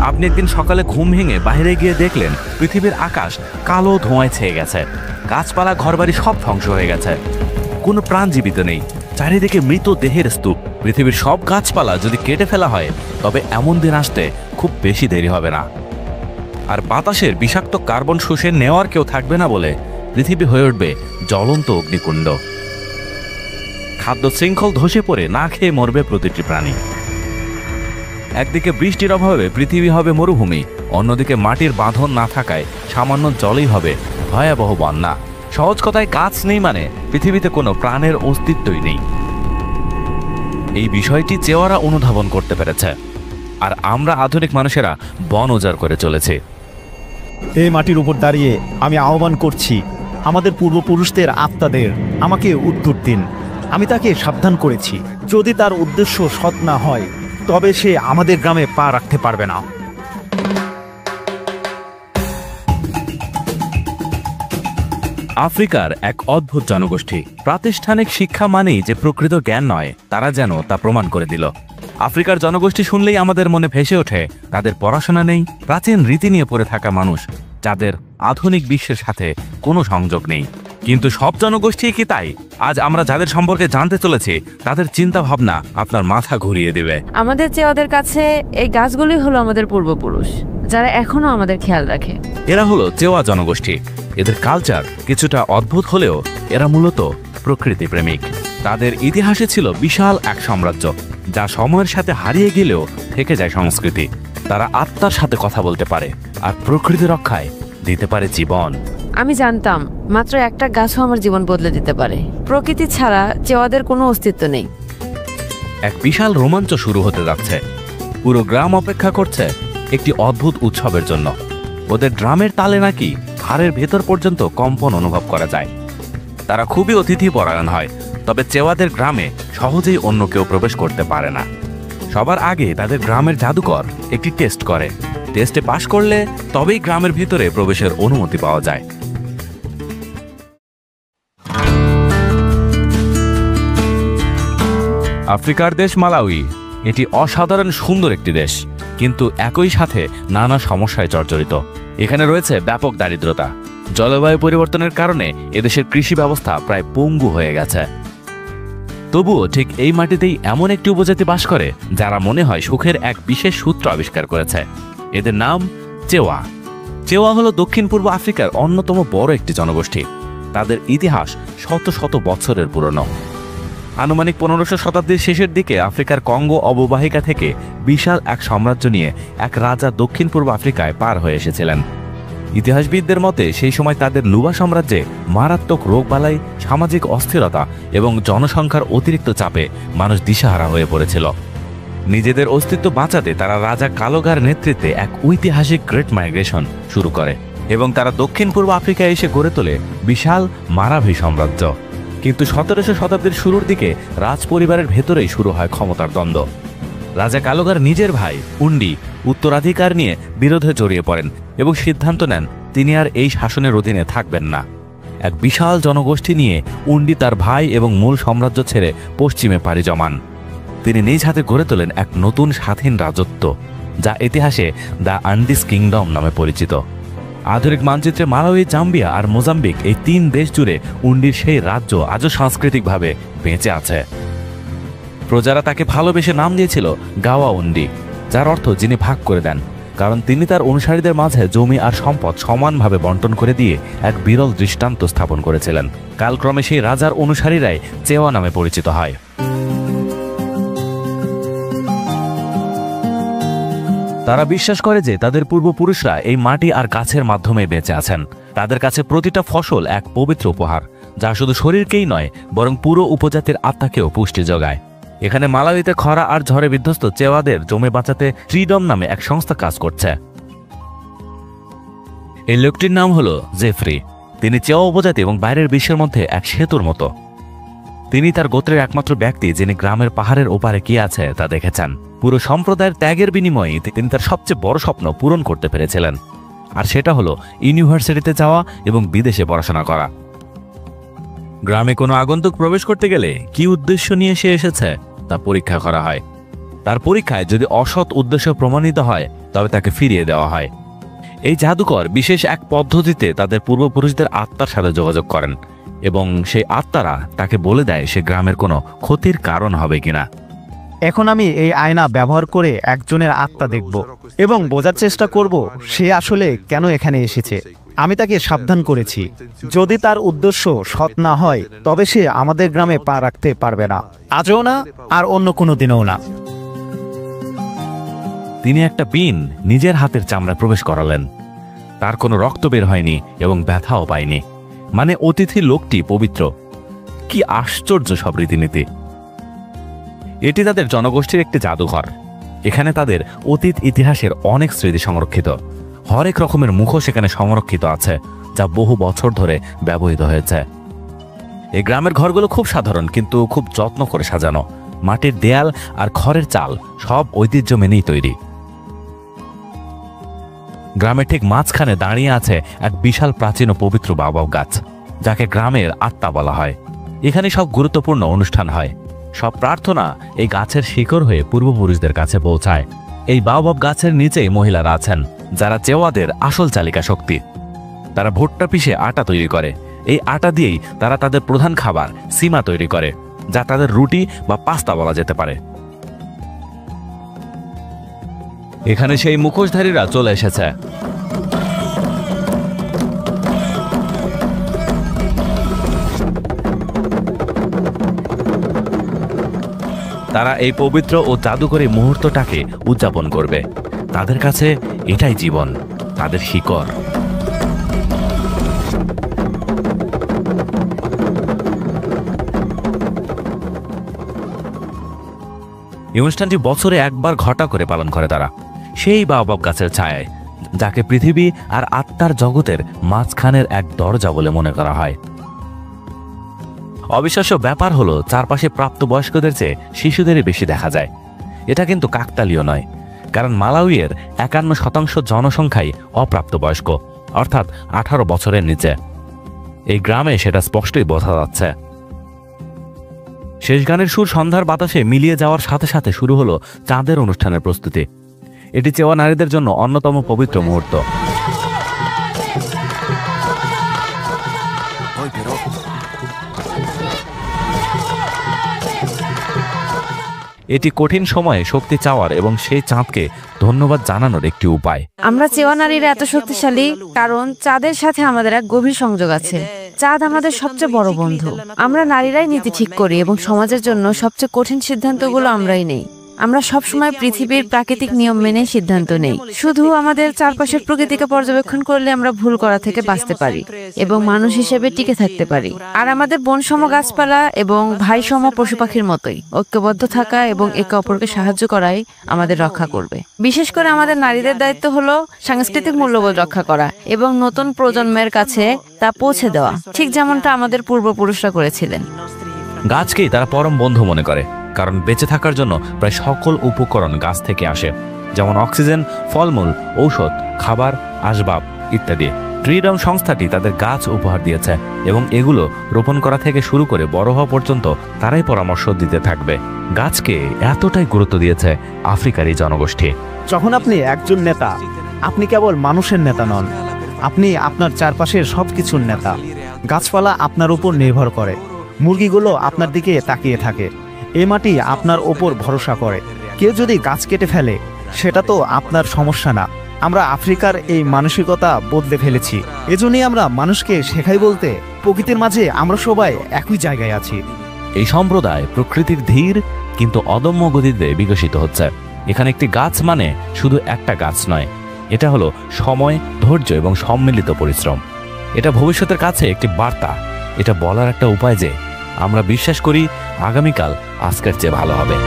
আপনি একদিন সকালে ঘুম ভেঙে বাইরে গিয়ে দেখলেন পৃথিবীর আকাশ কালো ধোঁয়ায় ছেয়ে গেছে, গাছপালা ঘরবাড়ি সব ধ্বংস হয়ে গেছে, কোনো প্রাণ জীবিত নেই, চারিদিকে মৃত দেহের স্তূপ। পৃথিবীর সব গাছপালা যদি কেটে ফেলা হয় তবে এমন দিন আসতে খুব বেশি দেরি হবে না। আর বাতাসের বিষাক্ত কার্বন শুষে নেওয়ার কেউ থাকবে না বলে পৃথিবী হয়ে উঠবে জ্বলন্ত অগ্নিকুণ্ড। খাদ্য শৃঙ্খল ধসে পড়ে না খেয়ে মরবে প্রতিটি প্রাণী। একদিকে বৃষ্টির অভাবে পৃথিবী হবে মরুভূমি, অন্যদিকে মাটির বাঁধন না থাকায় সামান্য জলই হবে ভয়াবহ বন্যা। সহজ কথায় গাছ নেই মানে পৃথিবীতে কোনো প্রাণের অস্তিত্বই নেই। এই বিষয়টি চেওয়ারা অনুধাবন করতে পেরেছে, আর আমরা আধুনিক মানুষেরা বন উজাড় করে চলেছে। এই মাটির উপর দাঁড়িয়ে আমি আহ্বান করছি আমাদের পূর্বপুরুষদের আত্মাদের, আমাকে উত্তর দিন। আমি তাকে সাবধান করেছি, যদি তার উদ্দেশ্য সৎ না হয় তবে সে আমাদের গ্রামে পা রাখতে পারবে না। আফ্রিকার এক অদ্ভুত জনগোষ্ঠী। প্রাতিষ্ঠানিক শিক্ষা মানেই যে প্রকৃত জ্ঞান নয়, তারা যেন তা প্রমাণ করে দিল। আফ্রিকার জনগোষ্ঠী শুনলেই আমাদের মনে ভেসে ওঠে তাদের পড়াশোনা নেই, প্রাচীন রীতি নিয়ে পড়ে থাকা মানুষ, যাদের আধুনিক বিশ্বের সাথে কোনো সংযোগ নেই। কিন্তু সব জনগোষ্ঠী কি তাই? আজ আমরা যাদের সম্পর্কে জানতে চলেছি তাদের চিন্তা ভাবনা আপনার মাথা ঘুরিয়ে দেবে। আমাদের চেয়ে কাছে এই গাছগুলি হলো আমাদের পূর্বপুরুষ, যারা এখনো আমাদের খেয়াল রাখে। এরা হলো চেওয়া জনগোষ্ঠী। এদের কালচার কিছুটা অদ্ভুত হলেও এরা মূলত প্রকৃতি প্রেমিক। তাদের ইতিহাসে ছিল বিশাল এক সাম্রাজ্য, যা সময়ের সাথে হারিয়ে গেলেও থেকে যায় সংস্কৃতি। তারা আত্মার সাথে কথা বলতে পারে আর প্রকৃতি রক্ষায় দিতে পারে জীবন। আমি জানতাম মাত্র একটা গাছও আমার জীবন বদলে দিতে পারে। প্রকৃতি ছাড়া চেওয়াদের কোনো অস্তিত্ব নেই। এক বিশাল রোমাঞ্চ শুরু হতে যাচ্ছে। পুরো গ্রাম অপেক্ষা করছে একটি অদ্ভুত উৎসবের জন্য। ওদের ড্রামের তালে নাকি হাড়ের ভেতর পর্যন্ত কম্পন অনুভব করা যায়। তারা খুবই অতিথিপরায়ণ হয়, তবে চেওয়াদের গ্রামে সহজেই অন্য কেউ প্রবেশ করতে পারে না। সবার আগে তাদের গ্রামের জাদুকর একটি টেস্ট করে। টেস্টে পাশ করলে তবেই গ্রামের ভিতরে প্রবেশের অনুমতি পাওয়া যায়। আফ্রিকার দেশ মালাউই। এটি অসাধারণ সুন্দর একটি দেশ, কিন্তু একই সাথে নানা সমস্যায় জর্জরিত। এখানে রয়েছে ব্যাপক দারিদ্রতা। জলবায়ু পরিবর্তনের কারণে এদেশের কৃষি ব্যবস্থা প্রায় পঙ্গু হয়ে গেছে। তবুও ঠিক এই মাটিতেই এমন একটি উপজাতি বাস করে যারা মনে হয় সুখের এক বিশেষ সূত্র আবিষ্কার করেছে। এদের নাম চেওয়া। চেওয়া হলো দক্ষিণ পূর্ব আফ্রিকার অন্যতম বড় একটি জনগোষ্ঠী। তাদের ইতিহাস শত শত বছরের পুরনো। আনুমানিক 1500 শতাব্দীর শেষের দিকে আফ্রিকার কঙ্গো অববাহিকা থেকে বিশাল এক সাম্রাজ্য নিয়ে এক রাজা দক্ষিণ পূর্ব আফ্রিকায় পার হয়ে এসেছিলেন। ইতিহাসবিদদের মতে সেই সময় তাদের লুবা সাম্রাজ্যে মারাত্মক রোগবালাই, সামাজিক অস্থিরতা এবং জনসংখ্যার অতিরিক্ত চাপে মানুষ দিশাহারা হয়ে পড়েছিল। নিজেদের অস্তিত্ব বাঁচাতে তারা রাজা কালোগার নেতৃত্বে এক ঐতিহাসিক গ্রেট মাইগ্রেশন শুরু করে এবং তারা দক্ষিণ পূর্ব আফ্রিকায় এসে গড়ে তোলে বিশাল মারাভি সাম্রাজ্য। কিন্তু 1700 শতাব্দীর শুরুর দিকে রাজ পরিবারের ভেতরেই শুরু হয় ক্ষমতার দ্বন্দ্ব। রাজা কালোগার নিজের ভাই উন্ডি উত্তরাধিকার নিয়ে বিরোধে জড়িয়ে পড়েন এবং সিদ্ধান্ত নেন তিনি আর এই শাসনের অধীনে থাকবেন না। এক বিশাল জনগোষ্ঠী নিয়ে উন্ডি তার ভাই এবং মূল সাম্রাজ্য ছেড়ে পশ্চিমে পাড়ি জমান। তিনি নিজ হাতে গড়ে তোলেন এক নতুন স্বাধীন রাজত্ব, যা ইতিহাসে দ্য আন্ডিস কিংডম নামে পরিচিত। আধুনিক মানচিত্রে মালাউই, জাম্বিয়া আর মোজাম্বিক এই 3 দেশ জুড়ে উন্ডির সেই রাজ্য আজও সাংস্কৃতিকভাবে বেঁচে আছে। প্রজারা তাকে ভালোবেসে নাম দিয়েছিল গাওয়া উন্ডি, যার অর্থ যিনি ভাগ করে দেন, কারণ তিনি তার অনুসারীদের মাঝে জমি আর সম্পদ সমানভাবে বন্টন করে দিয়ে এক বিরল দৃষ্টান্ত স্থাপন করেছিলেন। কালক্রমে সেই রাজার অনুসারীরাই চেওয়া নামে পরিচিত হয়। তারা বিশ্বাস করে যে তাদের পূর্বপুরুষরা এই মাটি আর গাছের মাধ্যমে বেঁচে আছেন। তাদের কাছে প্রতিটা ফসল এক পবিত্র উপহার, যা শুধু শরীরকেই নয় বরং পুরো উপজাতির আত্মাকেও পুষ্টি যোগায়। এখানে মালাউইতে খরা আর ঝড়ে বিধ্বস্ত চেওয়াদের জমি বাঁচাতে ফ্রিডম নামে এক সংস্থা কাজ করছে। এই লোকটির নাম হলো জেফ্রি। তিনি চেওয়া উপজাতি এবং বাইরের বিশ্বের মধ্যে এক সেতুর মতো। তিনি তার গোত্রের একমাত্র ব্যক্তি যিনি গ্রামের পাহাড়ের ওপারে কি আছে তা দেখেছেন। পুরো সম্প্রদায়ের ত্যাগের বিনিময়ে তিনি তার সবচেয়ে বড় স্বপ্ন পূরণ করতে পেরেছিলেন, আর সেটা হলো ইউনিভার্সিটিতে যাওয়া এবং বিদেশে পড়াশোনা করা। গ্রামে কোনো আগন্তুক প্রবেশ করতে গেলে কি উদ্দেশ্য নিয়ে সে এসেছে তা পরীক্ষা করা হয়। তার পরীক্ষায় যদি অসৎ উদ্দেশ্য প্রমাণিত হয় তবে তাকে ফিরিয়ে দেওয়া হয়। এই জাদুকর বিশেষ এক পদ্ধতিতে তাদের পূর্বপুরুষদের আত্মার সাথে যোগাযোগ করেন এবং সেই আত্মারা তাকে বলে দেয় সে গ্রামের কোনো ক্ষতির কারণ হবে কিনা। এখন আমি এই আয়না ব্যবহার করে একজনের আত্মা দেখব এবং বোঝার চেষ্টা করব সে আসলে কেন এখানে এসেছে। আমি তাকে সাবধান করেছি, যদি তার উদ্দেশ্য সৎ না হয় তবে সে আমাদের গ্রামে পা রাখতে পারবে না, আজও না আর অন্য কোনো দিনও না। তিনি একটা পিন নিজের হাতের চামড়ায় প্রবেশ করালেন। তার কোনো রক্ত বের হয়নি এবং ব্যথাও পায়নি, মানে অতিথি লোকটি পবিত্র। কি আশ্চর্য সব রীতিনীতি! এটি তাদের জনগোষ্ঠীর একটি জাদুঘর। এখানে তাদের অতীত ইতিহাসের অনেক স্মৃতি সংরক্ষিত। হরেক রকমের মুখোশ এখানে সংরক্ষিত আছে, যা বহু বছর ধরে ব্যবহৃত হয়েছে। এই গ্রামের ঘরগুলো খুব সাধারণ কিন্তু খুব যত্ন করে সাজানো। মাটির দেয়াল আর খড়ের চাল সব ঐতিহ্য মেনেই তৈরি। গ্রামের ঠিক মাঝখানে দাঁড়িয়ে আছে এক বিশাল প্রাচীন ও পবিত্র বাওবাব গাছ, যাকে গ্রামের আত্মা বলা হয়। এখানে সব গুরুত্বপূর্ণ অনুষ্ঠান হয়। সব প্রার্থনা এই গাছের শিকড় হয়ে পূর্বপুরুষদের কাছে পৌঁছায়। এই বাওবাব গাছের নিচেই মহিলারা আছেন, যারা চেওয়াদের আসল চালিকা শক্তি। তারা ভুট্টা পিষে আটা তৈরি করে। এই আটা দিয়েই তারা তাদের প্রধান খাবার সিমা তৈরি করে, যা তাদের রুটি বা পাস্তা বলা যেতে পারে। এখানে সেই মুখোশধারীরা চলে এসেছে। তারা এই পবিত্র ও জাদুকরী মুহূর্তটাকে উদযাপন করবে। তাদের কাছে এটাই জীবন, তাদের শিকড়। এই অনুষ্ঠানটি বছরে একবার ঘটা করে পালন করে তারা, সেই বাওবাব গাছের ছায়ায়, যাকে পৃথিবী আর আত্মার জগতের মাঝখানের এক দরজা বলে মনে করা হয়। অবিশ্বাস্য ব্যাপার হলো চারপাশে প্রাপ্তবয়স্কদের চেয়ে শিশুদেরই বেশি দেখা যায়। এটা কিন্তু কাকতালীয় নয়, কারণ মালাউইয়ের 51% জনসংখ্যাই অপ্রাপ্তবয়স্ক, অর্থাৎ 18 বছরের নিচে। এই গ্রামে সেটা স্পষ্টই বোঝা যাচ্ছে। শেষ গানের সুর সন্ধ্যার বাতাসে মিলিয়ে যাওয়ার সাথে সাথে শুরু হলো চাঁদের অনুষ্ঠানের প্রস্তুতি। এটি চেওয়া নারীদের জন্য অন্যতম পবিত্র মুহূর্ত। এটি কঠিন সময়ে শক্তি চাওয়ার এবং সেই চাঁদকে ধন্যবাদ জানানোর একটি উপায়। আমরা চেওয়া নারীরা এত শক্তিশালী কারণ চাঁদের সাথে আমাদের এক গভীর সংযোগ আছে। চাঁদ আমাদের সবচেয়ে বড় বন্ধু। আমরা নারীরাই নীতি ঠিক করি এবং সমাজের জন্য সবচেয়ে কঠিন সিদ্ধান্তগুলো আমরাই নেই। আমরা সবসময় পৃথিবীর প্রাকৃতিক নিয়ম মেনে সিদ্ধান্ত নেই। শুধু আমাদের চারপাশের প্রকৃতিকে পর্যবেক্ষণ করলে আমরা ভুল করা থেকে বাঁচতে পারি এবং মানুষ হিসেবে টিকে থাকতে পারি। আর আমাদের বনসম গাছপালা এবং ভাইসম পশু পাখির মতোই ঐক্যবদ্ধ থাকা এবং একে অপরকে সাহায্য করাই আমাদের রক্ষা করবে। বিশেষ করে আমাদের নারীদের দায়িত্ব হলো সাংস্কৃতিক মূল্যবোধ রক্ষা করা এবং নতুন প্রজন্মের কাছে তা পৌঁছে দেওয়া, ঠিক যেমনটা আমাদের পূর্বপুরুষরা করেছিলেন। গাছকেই তারা পরম বন্ধু মনে করে, কারণ বেঁচে থাকার জন্য প্রায় সকল উপকরণ গাছ থেকে আসে, যেমন অক্সিজেন, ফলমূল, ঔষধ, খাবার, আসবাব ইত্যাদি। ট্রিডম সংস্থাটি তাদের গাছ উপহার দিয়েছে এবং এগুলো রোপণ করা থেকে শুরু করে বড় হওয়া পর্যন্ত তারাই পরামর্শ দিতে থাকবে। গাছকে এতটাই গুরুত্ব দিয়েছে আফ্রিকার এই জনগোষ্ঠী। যখন আপনি একজন নেতা, আপনি কেবল মানুষের নেতা নন, আপনি আপনার চারপাশের সবকিছুর নেতা। গাছপালা আপনার উপর নির্ভর করে, মুরগিগুলো আপনার দিকে তাকিয়ে থাকে, এই মাটি আপনার ওপর ভরসা করে। কেউ যদি গাছ কেটে ফেলে সেটা তো আপনার সমস্যা না। আমরা আফ্রিকার এই মানসিকতা বদলে ফেলেছি। এজন্যই আমরা মানুষকে শেখাই বলতে, প্রকৃতির মাঝে আমরা সবাই একই জায়গায় আছি। এই সম্প্রদায় প্রকৃতির ধীর কিন্তু অদম্য গতিতে বিকশিত হচ্ছে। এখানে একটি গাছ মানে শুধু একটা গাছ নয়, এটা হলো সময়, ধৈর্য এবং সম্মিলিত পরিশ্রম। এটা ভবিষ্যতের কাছে একটি বার্তা। এটা বলার একটা উপায় যে আমরা বিশ্বাস করি আগামীকাল আজকের চেয়ে ভালো হবে।